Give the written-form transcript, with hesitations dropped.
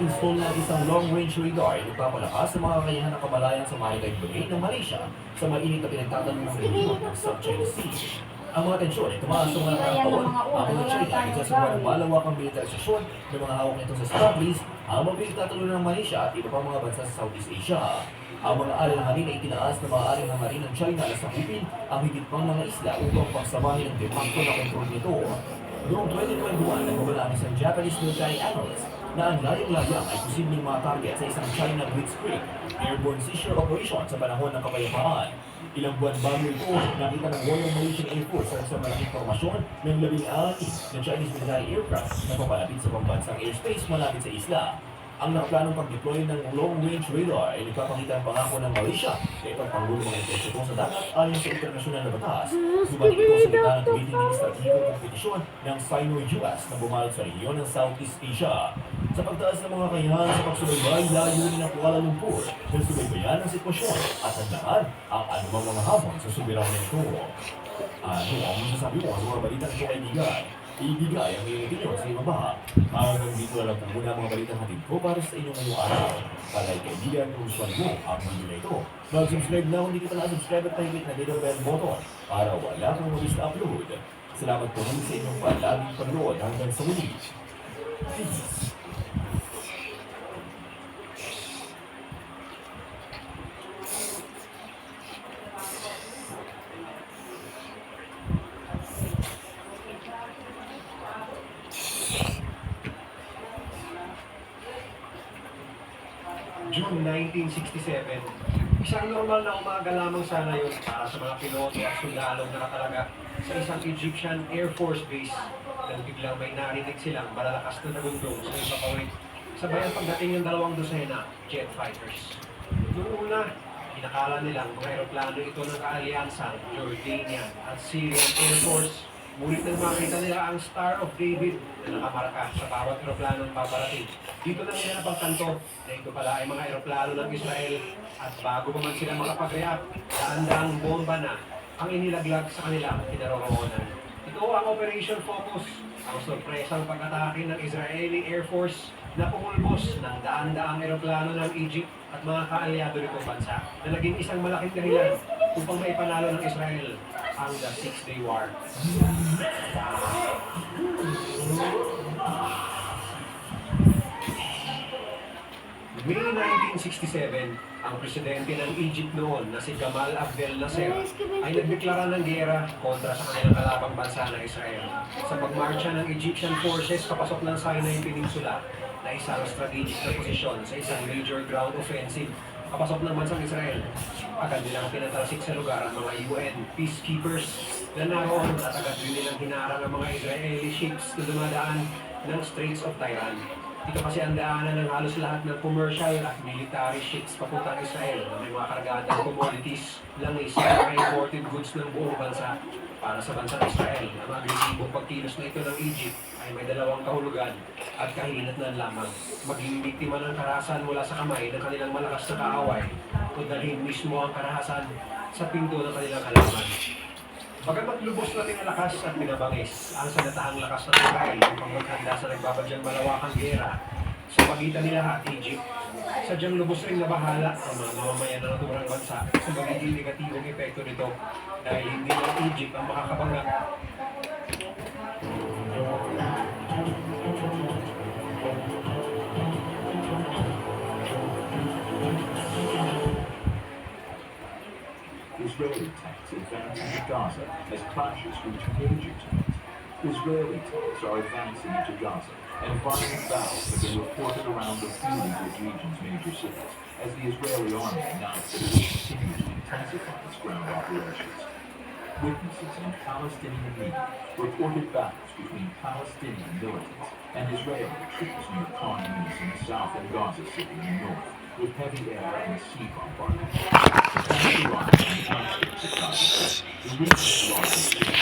Install ng isang long-range radar ay nagpapalakas sa mga kakayahan ng kamalayan sa maritime domain ng Malaysia sa mainit na pinagtatanong ng rehiyon ng South China Sea. Ang mga tensyon ay tumaas sa mga nakaraang taon. Ang mga China ay nagsasawa ng malawakang militarisasyon ng mga hawak nito sa Starbase, ang mga pinagtatalunan ng Malaysia at iba pang mga bansa sa Southeast Asia. Ang mga alalahanin ay itinaas na maaaring hangarin ng China na sakupin ang higit pang mga isla upang pagsamahin ang demangko na kontrol nito. Noong 2021, nagbabalak isang Japanese military analyst na ang layang-layang ay posibleng mga target sa isang China Blitzkrieg airborne seizure operation sa panahon ng kapayapaan. Ilang buwan bago ito, nakita ng Royal Malaysian Air Force ang isang malaking formasyon ng 16 na Chinese military aircraft na papalapit sa pambansang airspace malapit sa isla. Ang nakaplanong pag-deploy ng long-range radar ay nagpapakita ng pangako ng Malaysia na itong panggulong mga intensyon sa dagat ayon sa internasyonal na batas. Subalit ito sa gitna ng tuwiding ng estratehikong kompetisyon ng Sino-US na bumalot sa rehiyon ng Southeast Asia. Sa pagtaas ng mga kakayahan sa pagsubaybay, layunin ng Kuala Lumpur na subaybayan ang sitwasyon at handaan ang anumang mga hamon sa soberanya nito. Ano ang masasabi mo sa mga balitang ito, kaibigan? Ibigay ang iyong opinion sa iyong baha. Hanggang dito na lang po muna ang mga balitang hatid ko para sa inyong ngayong araw. Para kaibigan, kung gusto mo ang video na ito, mag-subscribe na kung hindi ka na-subscribe at pahigit na little bell button para wala kang mabis na upload. Salamat po rin sa inyong palaging panood hanggang sa muli. Peace. June 1967, isang normal na umaga lamang sana yun para sa mga piloto at sundalong nakatalaga sa isang Egyptian Air Force base nang biglang may narinig silang malalakas na nagundong sa ipapawid sabay ang pagdating ng 2 dosena jet fighters. Noong una, inakala nilang mga aeroplano ito ng kaalyansang Jordanian at Syrian Air Force. Ngunit nang makita nila ang Star of David na nakamarka sa bawat aeroplanong paparating, dito na nila napagkanto na ito pala ay mga aeroplano ng Israel at bago pa man sila makapag-react, daan-daang bomba na ang inilaglag sa kanilang kinaroroonan. Ito ang Operation Focus, ang sorpresang pag-atake ng Israeli Air Force na pumulbos ng daan-daang aeroplano ng Egypt at mga kaalyado nitong bansa na naging isang malaking dahilan upang maipanalo ng Israel ang The Six-Day War. May 1967, ang presidente ng Egypt noon na si Gamal Abdel Nasser ay nagdeklara ng giyera kontra sa kanilang kalabang bansa na Israel sa pagmarcha ng Egyptian forces papasok ng Sinai Peninsula na isang strategic na posisyon sa isang major ground offensive papasok ng bansang Israel. Agad nilang pinatalsik sa lugar ang mga UN peacekeepers na naroon at agad rin nilang hinarang ang mga Israeli ships na dumadaan ng Straits of Tiran. Ito kasi ang daanan ng halos lahat ng commercial at military ships papuntang Israel na may mga kargadang commodities, langis at mga imported goods ng buong bansa. Para sa bansang Israel, ang agresibong pagkilos na ito ng Egypt ay may dalawang kahulugan at kahinatnan lamang. Maging biktima ng karahasan mula sa kamay ng kanilang malakas na kaaway o dalhin mismo ang karahasan sa pinto ng kanilang halaman. Bagamat lubos na pinalakas at pinabangis ang sandatahang lakas ng Israel upang maghanda sa nagbabadyang malawakang gera sa pagitan nila at Egypt, sadyang lubos rin na bahala ang mga mamamayan ng naturang bansa sa magiging negatibong epekto nito dahil hindi lang Egypt ang makakabangga. Israeli tanks advance into Gaza as clashes reach major tanks. Israeli tanks are advancing into Gaza, and violent battles have been reported around the few region's major cities, as the Israeli army announced that it will continue to intensify its ground operations. Witnesses in Palestinian media reported battles between Palestinian militants and Israeli troops near Khan Yunis in the south and Gaza City in the north, with heavy air and sea bombardment. The region's largest